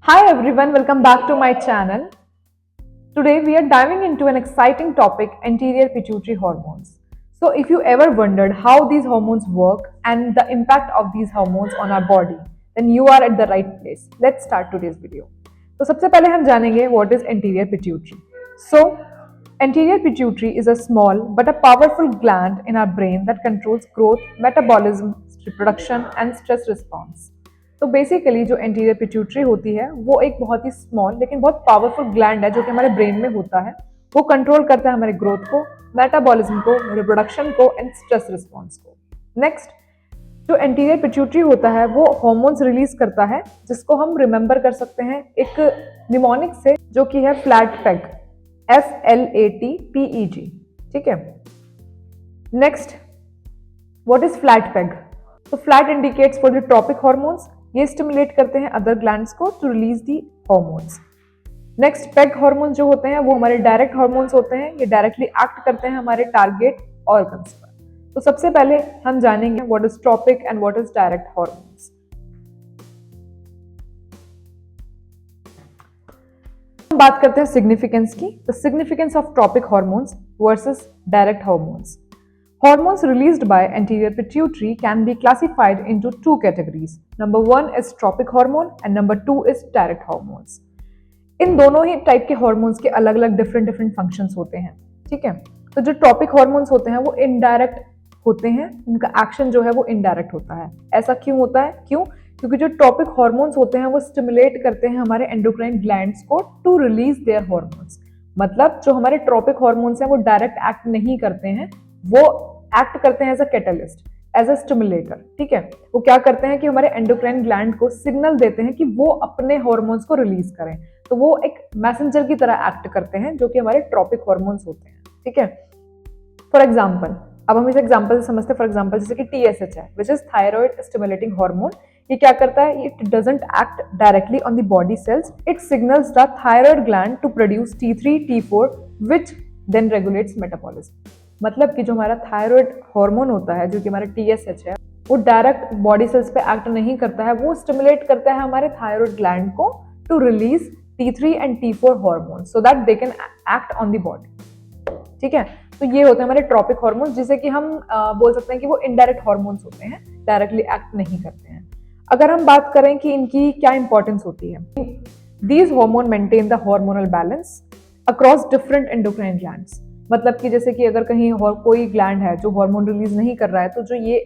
Hi everyone, welcome back to my channel. Today we are diving into an exciting topic, anterior pituitary hormones. So if you ever wondered how these hormones work and the impact of these hormones on our body, then you are at the right place. Let's start today's video. तो सबसे पहले हम जानेंगे what is anterior pituitary. So anterior pituitary is a small but a powerful gland in our brain that controls growth, metabolism, reproduction and stress response. तो basically जो anterior pituitary होती है वो एक बहुत ही स्मॉल लेकिन बहुत पावरफुल ग्लैंड है जो कि हमारे ब्रेन में होता है। वो कंट्रोल करता है हमारे ग्रोथ को, मेटाबॉलिज्म को, रिप्रोडक्शन को एंड स्ट्रेस रिस्पॉन्स को। नेक्स्ट, जो एंटीरियर पिट्यूटरी होता है वो हॉर्मोन्स रिलीज करता है जिसको हम रिमेंबर कर सकते हैं एक निमोनिक से जो कि है फ्लैट पेग, FLATPEG। ठीक है। Next, what is flat peg? तो flat indicates for the tropic hormones. ये स्टिमुलेट करते हैं अदर ग्लैंड्स को to release the hormones. Next, peg hormone जो होते हैं वो हमारे डायरेक्ट हॉर्मोन्स होते हैं। ये डायरेक्टली एक्ट करते हैं हमारे टारगेट ऑर्गन्स पर। तो सबसे पहले हम जानेंगे what is tropic and what is direct hormones. हम बात करते हैं सिग्निफिकेंस की। The significance of tropic hormones versus direct hormones. Hormones released by anterior pituitary can be classified into two categories. Number one is tropic hormone and number two is direct hormones. इन दोनों ही type के hormones के अलग अलग different functions होते हैं। ठीक है। तो जो ट्रॉपिक हॉर्मोन्स होते हैं वो इनडायरेक्ट होते हैं, उनका एक्शन जो है वो इनडायरेक्ट होता है। ऐसा क्यों होता है? क्योंकि जो ट्रॉपिक हॉर्मोन्स होते हैं वो स्टिमुलेट करते हैं हमारे एंडोक्राइन ग्लैंड्स को टू रिलीज देयर हॉर्मोन्स। मतलब जो हमारे ट्रॉपिक हॉर्मोन्स हैं वो डायरेक्ट एक्ट नहीं करते हैं, वो एक्ट करते हैं as a catalyst, as a stimulator. ठीक है। वो क्या करते हैं कि हमारे एंडोक्राइन ग्लैंड को सिग्नल देते हैं कि वो अपने हॉर्मोन्स को रिलीज करें। तो वो एक मैसेंजर की तरह एक्ट करते हैं जो कि हमारे ट्रॉपिक हॉर्मोन्स होते हैं। ठीक है। फॉर एग्जाम्पल, अब हम इस एग्जाम्पल से समझते हैं। फॉर एग्जाम्पल जैसे कि TSH है, which is thyroid stimulating hormone. ये क्या करता है? It doesn't act directly on the body cells, it signals the thyroid gland to produce T3 T4 which then regulates metabolism. मतलब कि जो हमारा थायराइड हार्मोन होता है जो कि हमारा TSH है, वो डायरेक्ट बॉडी सेल्स पे एक्ट नहीं करता है, वो स्टिमुलेट करता है हमारे थायराइड ग्लैंड को to release T3 and T4 hormone so that they can act on the body. ठीक है। तो ये होते हैं हमारे ट्रॉपिक हार्मोन, जिसे कि हम बोल सकते हैं कि वो इनडायरेक्ट हार्मोन्स होते हैं, डायरेक्टली एक्ट नहीं करते हैं। अगर हम बात करें कि इनकी क्या इंपॉर्टेंस होती है, these hormone maintain the hormonal balance across different endocrine glands. मतलब कि जैसे कि अगर कहीं कोई ग्लैंड है जो हार्मोन रिलीज नहीं कर रहा है, तो जो ये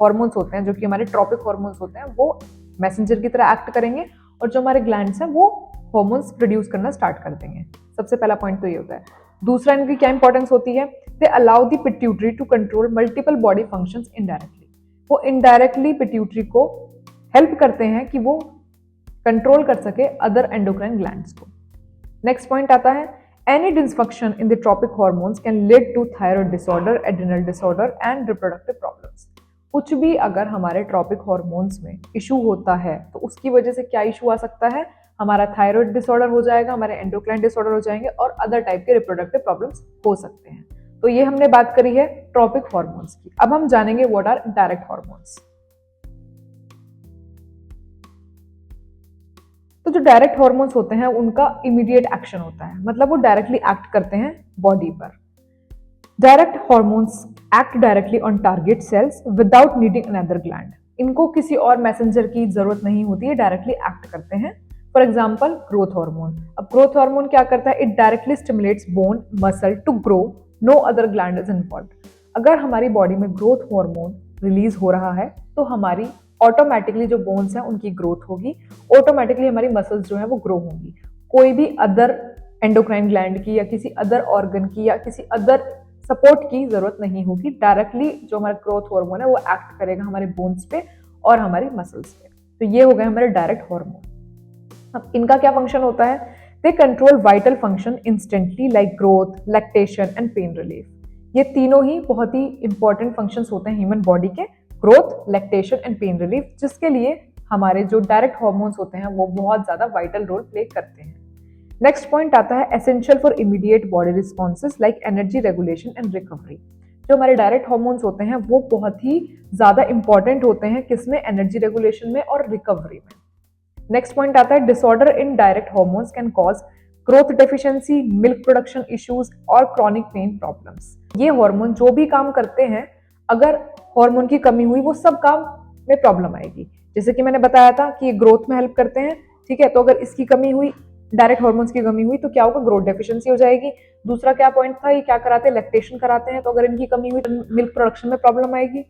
हार्मोन्स होते हैं जो कि हमारे ट्रॉपिक हार्मोन्स होते हैं वो मैसेंजर की तरह एक्ट करेंगे और जो हमारे ग्लैंड्स हैं वो हार्मोन्स प्रोड्यूस करना स्टार्ट कर देंगे। सबसे पहला पॉइंट तो ये होता है। दूसरा, इनकी क्या इंपॉर्टेंस होती है? They allow the pituitary to control multiple body functions indirectly. वो इनडायरेक्टली पिट्यूटरी को हेल्प करते हैं कि वो कंट्रोल कर सके अदर एंडोक्राइन ग्लैंड्स को। नेक्स्ट पॉइंट आता है, any dysfunction in the tropic hormones can lead to thyroid disorder, adrenal disorder and reproductive problems. कुछ भी अगर हमारे ट्रॉपिक हॉर्मोन्स में इशू होता है तो उसकी वजह से क्या इशू आ सकता है? हमारा थायराइड डिसऑर्डर हो जाएगा, हमारे एंडोक्राइन डिसऑर्डर हो जाएंगे और अदर टाइप के रिप्रोडक्टिव प्रॉब्लम्स हो सकते हैं। तो ये हमने बात करी है ट्रॉपिक हॉर्मोन्स की। अब हम जानेंगे व्हाट आर डायरेक्ट हॉर्मोन्स। तो जो डायरेक्ट हॉर्मोन्स होते हैं उनका इमीडिएट एक्शन होता है, मतलब वो डायरेक्टली एक्ट करते हैं बॉडी पर। Direct hormones act directly on target cells without needing another gland. इनको किसी और मैसेंजर की जरूरत नहीं होती है, डायरेक्टली एक्ट करते हैं। For example, growth hormone. अब ग्रोथ हार्मोन क्या करता है? It directly stimulates bone muscle to grow, no other gland is involve. अगर हमारी बॉडी में ग्रोथ हार्मोन रिलीज हो रहा है तो हमारी ऑटोमेटिकली जो बोन्स हैं उनकी ग्रोथ होगी, ऑटोमेटिकली हमारी मसल्स जो है वो ग्रो होंगी। कोई भी अदर एंडोक्राइन ग्लैंड की या किसी अदर ऑर्गन की या किसी अदर सपोर्ट की जरूरत नहीं होगी। डायरेक्टली जो हमारा ग्रोथ हार्मोन है वो एक्ट करेगा हमारे बोन्स पे और हमारी मसल्स पे। तो ये हो गए हमारे डायरेक्ट हार्मोन। अब इनका क्या फंक्शन होता है? They control vital function instantly like growth, lactation and pain relief. ये तीनों ही बहुत ही इंपॉर्टेंट फंक्शंस होते हैं ह्यूमन बॉडी के, growth, lactation and pain relief, जिसके लिए हमारे जो डायरेक्ट हार्मोन्स होते हैं वो बहुत ज्यादा वाइटल रोल प्ले करते हैं। नेक्स्ट पॉइंट आता है essential for immediate body responses like energy regulation and recovery. जो हमारे डायरेक्ट हार्मोन्स होते हैं वो बहुत ही ज्यादा इंपॉर्टेंट होते हैं, किसमें? एनर्जी रेगुलेशन में और रिकवरी में। नेक्स्ट पॉइंट आता है disorder in direct hormones can cause growth deficiency, milk production issues और क्रॉनिक पेन प्रॉब्लम्स। ये हार्मोन जो भी काम करते हैं, अगर हार्मोन की कमी हुई वो सब काम में प्रॉब्लम आएगी। जैसे कि मैंने बताया था कि ये ग्रोथ में हेल्प करते हैं, ठीक है, तो अगर इसकी कमी हुई, डायरेक्ट हार्मोन्स की कमी हुई तो क्या होगा, ग्रोथ डेफिशिएंसी हो जाएगी। दूसरा क्या पॉइंट था, ये क्या कराते हैं, लैक्टेशन कराते हैं, तो अगर इनकी कमी हुई तो मिल्क प्रोडक्शन में प्रॉब्लम आएगी।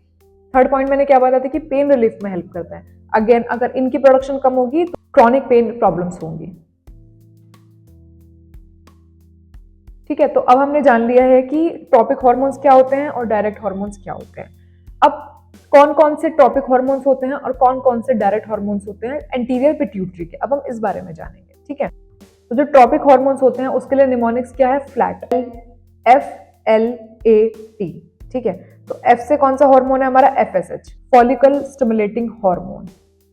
थर्ड पॉइंट मैंने क्या बताया था कि पेन रिलीफ में हेल्प करता है। अगेन अगर इनकी प्रोडक्शन कम होगी तो क्रॉनिक पेन प्रॉब्लम्स होंगी। ठीक है, तो अब हमने जान लिया है कि ट्रॉपिक हार्मोन्स क्या होते हैं और डायरेक्ट हार्मोन्स क्या होते हैं। अब कौन कौन से ट्रॉपिक हार्मोन्स होते हैं और कौन कौन से डायरेक्ट हार्मोन्स होते हैं एंटीरियर पिट्यूटरी के, अब हम इस बारे में जानेंगे। ठीक है, तो जो ट्रॉपिक हार्मोन्स होते हैं उसके लिए निमोनिक्स क्या है, फ्लैट, FLAT। ठीक है, तो F से कौन सा हार्मोन है हमारा, FSH, फॉलिकल स्टिमुलेटिंग हार्मोन।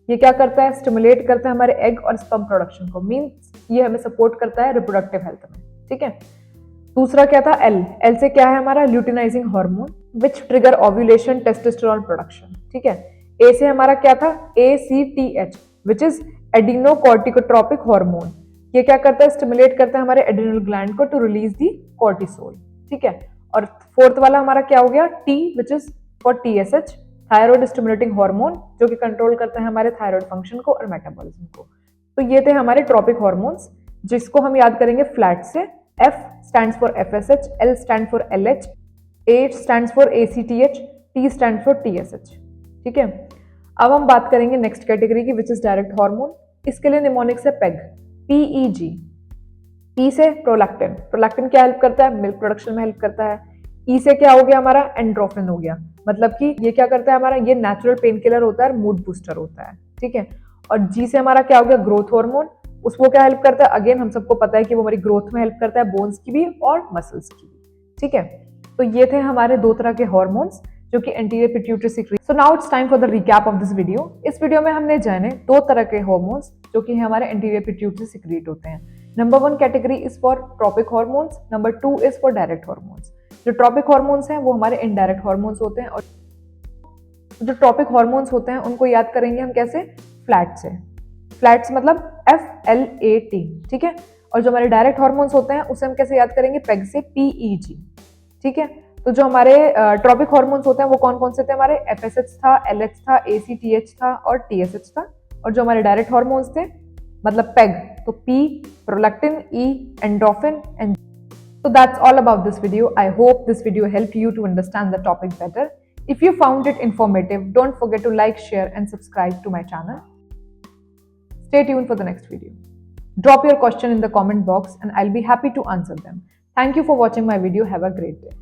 ये क्या करता है, स्टिमुलेट करता है हमारे एग और स्पर्म प्रोडक्शन को, मींस ये हमें सपोर्ट करता है रिप्रोडक्टिव हेल्थ में। ठीक है, दूसरा क्या था, L से क्या है हमारा, luteinizing hormone which trigger ovulation, testosterone production. ठीक है, A से हमारा क्या था, ACTH विच इज एडिनोकॉर्टिकोट्रोपिक हार्मोन। ये क्या करता है, स्टिमुलेट करता है हमारे एड्रिनल ग्लैंड को टू रिलीज दी कॉर्टिसोल। ठीक है, और फोर्थ वाला हमारा क्या हो गया, T which is for TSH, thyroid stimulating hormone, जो कि कंट्रोल करता है हमारे थायराइड फंक्शन को और मेटाबॉलिज्म को। तो ये थे हमारे ट्रॉपिक हार्मोन्स, जिसको हम याद करेंगे फ्लैट से। F stands for FSH, L stands for LH, A stands for ACTH, T stands for TSH। ठीक है, अब हम बात करेंगे नेक्स्ट कैटेगरी की विच इज डायरेक्ट हार्मोन। इसके लिए निमोनिक्स है PEG, PEG। P से प्रोलैक्टिन, प्रोलैक्टिन क्या हेल्प करता है, मिल्क प्रोडक्शन में हेल्प करता है। E से क्या हो गया हमारा, एंड्रोफिन हो गया, मतलब कि ये क्या करता है हमारा, ये नेचुरल पेन किलर होता है, मूड बूस्टर होता है। ठीक है, और G से हमारा क्या हो गया, ग्रोथ हार्मोन, उसको क्या हेल्प करता है, अगेन हम सबको पता है कि वो हमारी ग्रोथ में हेल्प करता है, बोन्स की भी और मसल्स की भी। ठीक है, तो ये थे हमारे दो तरह के हार्मोन्स जो कि anterior pituitary secret. So now it's time for the recap of this video. इस वीडियो में हमने जाने दो तरह के हार्मोन्स जो कि हमारे एंटीरियर पिट्यूटरी सीक्रेट होते हैं। Number 1 category is for tropic hormones, number 2 is for direct hormones. जो ट्रॉपिक हार्मोन्स हैं वो हमारे इनडायरेक्ट हार्मोन्स होते हैं, और जो ट्रॉपिक हार्मोन्स होते हैं उनको याद करेंगे हम कैसे, फ्लैट से। फ्लैट्स मतलब FLAT। ठीक है, और जो हमारे डायरेक्ट हार्मोन्स होते हैं उसे हम कैसे याद करेंगे, पेग से, PEG। ठीक है, तो जो हमारे ट्रॉपिक हार्मोन्स होते हैं वो कौन कौन से थे हमारे, FSH था, LH था, ACTH था और TSH था। और जो हमारे डायरेक्ट हार्मोन्स थे मतलब पेग, तो P, prolactin, E, endorphin and. So that's all about this video. I hope this video helped you to understand the topic better. If you found it informative, don't forget to like, share and subscribe to my channel. Stay tuned for the next video. Drop your question in the comment box and I'll be happy to answer them. Thank you for watching my video. Have a great day.